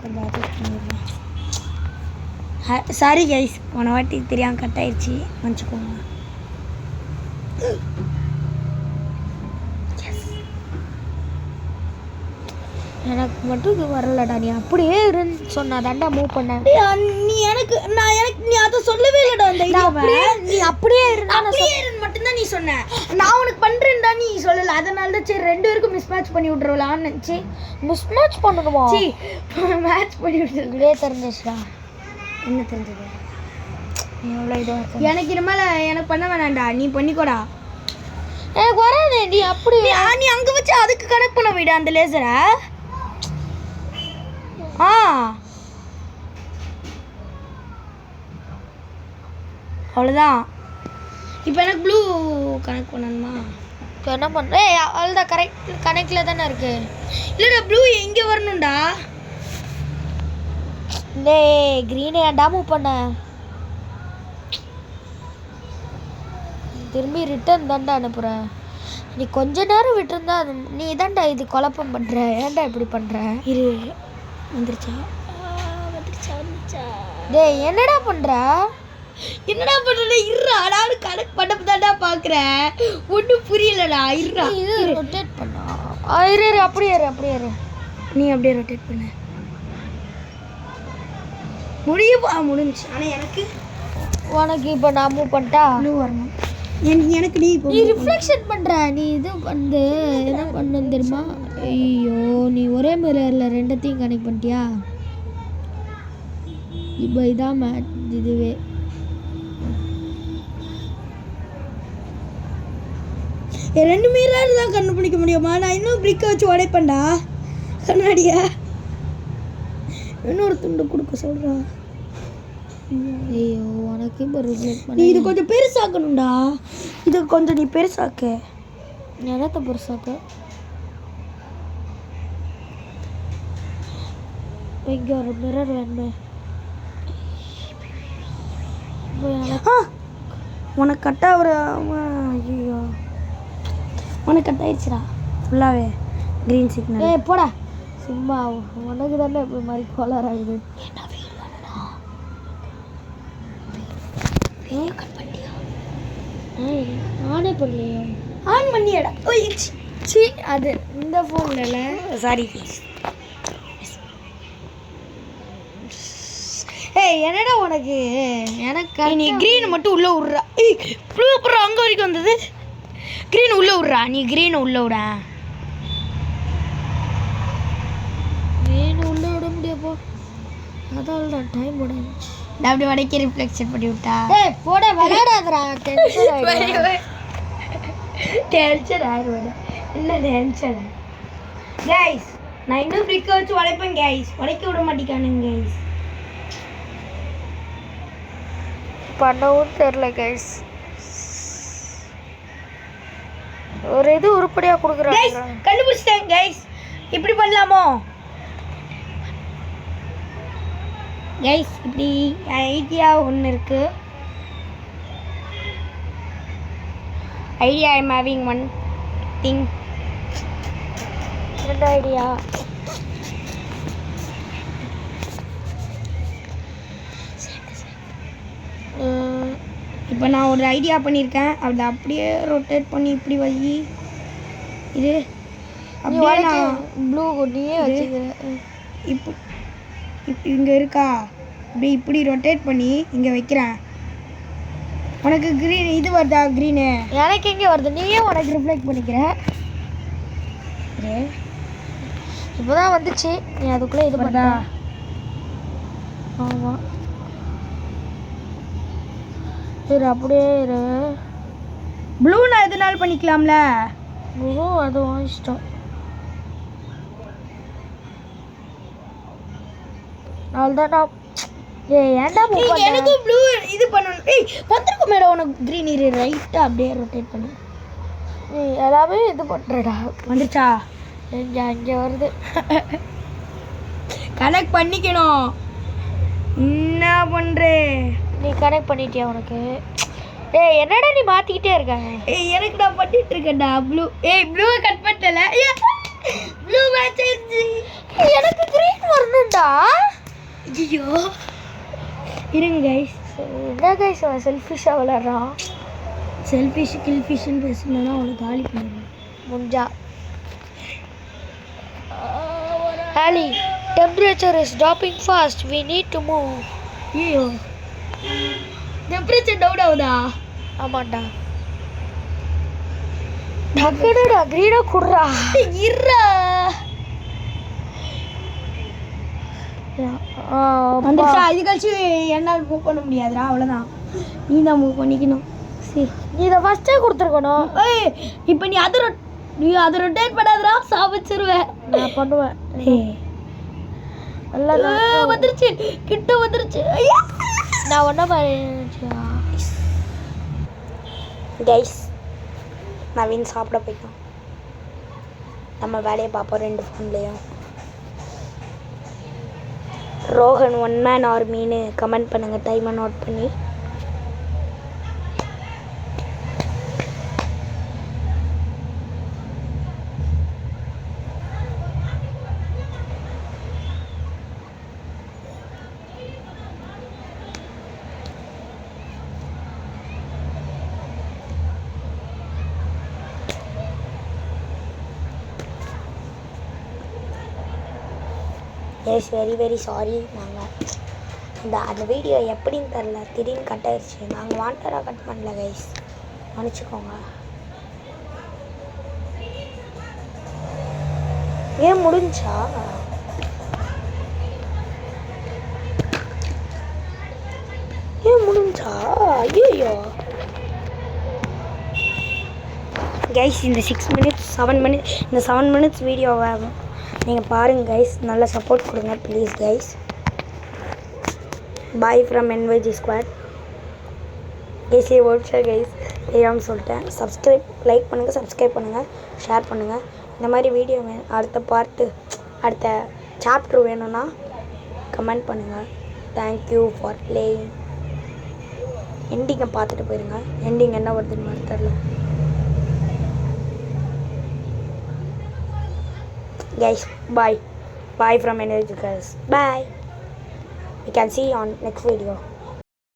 கொஞ்சம் அட்ஜஸ்ட் பண்ணிடுறேன். Sorry guys, போன வாட்டி தெரியாமல் கட் ஆயிடுச்சு, மன்னிச்சுக்கோங்க. எனக்கு மட்டும் இது வரலடா. நீ அப்படியே இருன்னு சொன்னா தாண்டா மூவ் பண்ண. நீ எனக்கு நீ அதை சொல்லவே இல்லைடா. நீ அப்படியே இருன்னு மட்டும்தான் நீ சொன்ன. நான் உனக்கு பண்ணுறேன்டா, நீ சொல்லலை. அதனால தான் சரி 2 பேருக்கும் மிஸ் மேட்ச் பண்ணி விட்ருவலான்னு நினச்சி. மிஸ் மேட்ச் பண்ணணுமா? மேட்ச் பண்ணி விட்டுருக்கே. தெரிஞ்சிச்சுடா. என்ன தெரிஞ்சது? நீ எவ்வளோ இதாக எனக்கு இனிமேல் எனக்கு பண்ண வேணாண்டா, நீ பண்ணிக்கோடா. எனக்கு வராது. நீ அப்படி நீ அங்கே வச்சு அதுக்கு கனெக்ட் பண்ண விட அந்த லேசரை. அவ்வளோதான். இப்போ எனக்கு ப்ளூ கனெக்ட் பண்ணணுமா? என்ன பண்ணுற? அவ்வளோதான். கனெக்டில் தானே இருக்கு. இல்லைடா, ப்ளூ எங்கே வரணும்டா? டேய் க்ரீனை ஏன்டா மூவ் பண்ண? திரும்பி ரிட்டர்ன் தாண்டா அனுப்புகிறேன். நீ கொஞ்ச நேரம் விட்டுருந்தா அது நீ தாண்டா இது குழப்பம் பண்ணுற. ஏன்டா இப்படி பண்ணுற? இரு, வந்துருச்சா? டேய் என்னடா பண்ணுற? என்னடா பண்ணுற? இருடா, நானும் கனெக்ட் பண்ண தாண்டா பார்க்குறேன். ஒன்றும் புரியலடா. இருடா, இது ரொட்டேட் பண்ணா. இரு அப்படியே இரு. நீ அப்படியே ரொட்டேட் பண்ண முடிஞ்சு. ஆனால் எனக்கு உனக்கு இப்போ நான் மூவ் பண்ணிட்டா ப்ளூ வரணும். எனக்கு நீ இப்போ நீ ரிஃப்ளெக்ஷன் பண்ணுற. நீ இது வந்து என்ன பண்ண தெரியுமா? ஐயோ, நீ ஒரே மிரரில் ரெண்டத்தையும் கனெக்ட் பண்ணிட்டியா? இப்போ இதான் மேட்ச். இதுவே ரெண்டு மீறாரு தான் கண்டுபிடிக்க முடியுமா? நான் இன்னும் பிரிக்க வச்சு உடைப்பேன்டா கண்ணாடியா. இன்னொரு துண்டு கொடுக்க சொல்கிறா. ஐயோ, உனக்கு இப்போ ரிஃப்ளெக்ட் நீ பண்ணி இது கொஞ்சம் பெருசாக்கணும்டா. இது கொஞ்சம் நீ பெருசாக்க. என்னத்தை பெருசாக்க? இங்கே ஒரு மிரர் வேணுமே. உனக்கு கட்டாக ஒரு ஐயோ, உனக்கு கட் ஆயிடுச்சுடா ஃபுல்லாகவே க்ரீன் சிக்னல். போடா சும்மா. உனக்கு தானே இப்படி மாதிரி கோளாறு ஆகுது. கட் பண்ணியா? ஆனே பண்ணலையா? ஆன் பண்ணியாடா? சி அது இந்த ஃபோன்ல. சாரி. என்னடா உனக்கு? எனக்கு நீ க்ரீனை மட்டும் உள்ளே விட்றா. ப்ளூ அப்புறம் அங்கே வரைக்கும் வந்தது. க்ரீன் உள்ளே விட்றா. நீ க்ரீனை உள்ளே விட. க்ரீன் உள்ளே விட முடியாப்போ. அதால் தான் டைம் முடிஞ்சு. அப்படி வடைக்க ரிஃப்ளெக்ஷன் பண்ணி விட்டா. போட விளையாடாதரா. டென்ஷன் ஆயிடுவேன். இல்லை டென்ஷன். கைஸ், நான் இன்னும் பிரிக்க வச்சு உடைப்பேன் கைஸ். உடைக்க விட மாட்டேங்கானுங்க கைஸ். பண்ணவும் தெரில கைஸ். ஒரு இது உருப்படியாக கொடுக்குறாங்க. கண்டுபிடிச்சிட்டேன் கைஸ். இப்படி பண்ணலாமோ கைஸ்? இப்படி ஐடியா ஒன்று இருக்கு. Idea I'm having one thing. என்ன ஐடியா? இப்போ நான் ஒரு ஐடியா பண்ணியிருக்கேன். அதை அப்படியே ரொட்டேட் பண்ணி இப்படி வை. இது அப்படியே நான் ப்ளூ கொட்டியே வச்சுக்கிறேன். இப்போ இங்கே இருக்கா? இப்படி ரொட்டேட் பண்ணி இங்கே வைக்கிறேன். உனக்கு க்ரீன் இது வருதா? க்ரீனு எனக்கு எங்கே வருது? நீயே உனக்கு ரிஃப்ளெக்ட் பண்ணிக்கிற. இப்போ தான் வந்துச்சு. நீ அதுக்குள்ளே இது பண்ணா? ஆமாம். சரி அப்படியே இரு. ப்ளூ நான் எதுனாலும் பண்ணிக்கலாம்ல. ப்ளூ அதுவும் இஷ்டம். அவ்வளோதான். நான் ஏன்டா எனக்கு ப்ளூ இது பண்ணணும். வந்துருக்கும் மேடம் உனக்கு க்ரீன். இரு ரைட்டாக அப்படியே ரொட்டேட் பண்ணி நீ எல்லாமே இது பண்ணுறடா. வந்துருச்சா? அங்கே வருது. கனெக்ட் பண்ணிக்கணும். என்ன பண்ணுறே? நீ கனெக்ட் பண்ணிட்டியா உனக்கு? என்னடா நீ மாற்றிக்கிட்டே இருக்க? எனக்கு நான் பண்ணிட்டு இருக்கேன்டா. ப்ளூ ப்ளூவை கட் பண்ணல. ப்ளூ மேட்ச் ஆயிடுச்சு. எனக்கு க்ரீன் வரணும்டா. ஐயோ இருங்க கைஸ். என்ன கைஸ் அவன் செல்ஃபிஷாக விளாட்றான். செல்ஃபிஷ் கில்ஃபிஷ்னு பேசுனா அவனை காலி பண்ணிடுவேன். முஞ்சா ஆலி temperature is dropping fast we need to move. ஐயோ டெம்பரேச்சர் டவுன் ஆகுதா? ஆமாண்டா டக்குடா க்ரீனா குடுறா இருடா. வந்துட்டா. இது கழிச்சு என்னால் மூவ் பண்ண முடியாதுடா. அவ்வளோதான். நீ தான் மூவ் பண்ணிக்கணும். சரி நீ இதை ஃபஸ்ட்டே கொடுத்துருக்கணும். ஏய் இப்போ நீ அதை ரொட்டேட் பண்ணாதடா, சாப்பிச்சிருவேன். நான் பண்ணுவேன். வந்துருச்சு, கிட்ட வந்துருச்சு. ஐயா நான் ஒன்றை மாதிரி கைஸ் நவீன் சாப்பிட போய்ட்டான். நம்ம வேலையை பார்ப்போம் 2 ஃபோன்லேயும். ரோஹன் 1 மேன் ஆர்மின்னு கமெண்ட் பண்ணுங்கள் டைமை நோட் பண்ணி. Yes very very sorry. நாங்கள் அந்த வீடியோ எப்படின்னு தெரில, திடீர்னு கட் ஆயிடுச்சு. நாங்கள் வாண்டடாக கட் பண்ணல கைஸ், மன்னிச்சுக்கோங்க. ஏன் முடிஞ்சா? ஐயோ கைஸ் இந்த 7 மினிட்ஸ் வீடியோவை நீங்கள் பாருங்கள் கைஸ். நல்லா சப்போர்ட் கொடுங்க please guys. Bye from NYG squad. Guys ஓட்ஸா கைஸ் தெரியாமல் சொல்லிட்டேன். லைக் பண்ணுங்கள், சப்ஸ்கிரைப் பண்ணுங்கள், ஷேர் பண்ணுங்கள். இந்த மாதிரி வீடியோ அடுத்த சாப்டர் வேணும்னா கமெண்ட் பண்ணுங்கள். Thank you for playing. எண்டிங்கை பார்த்துட்டு போயிருங்க. எண்டிங் என்ன வருதுன்னு தெரில guys. Bye from NYG guys. Bye. We can see you on next video.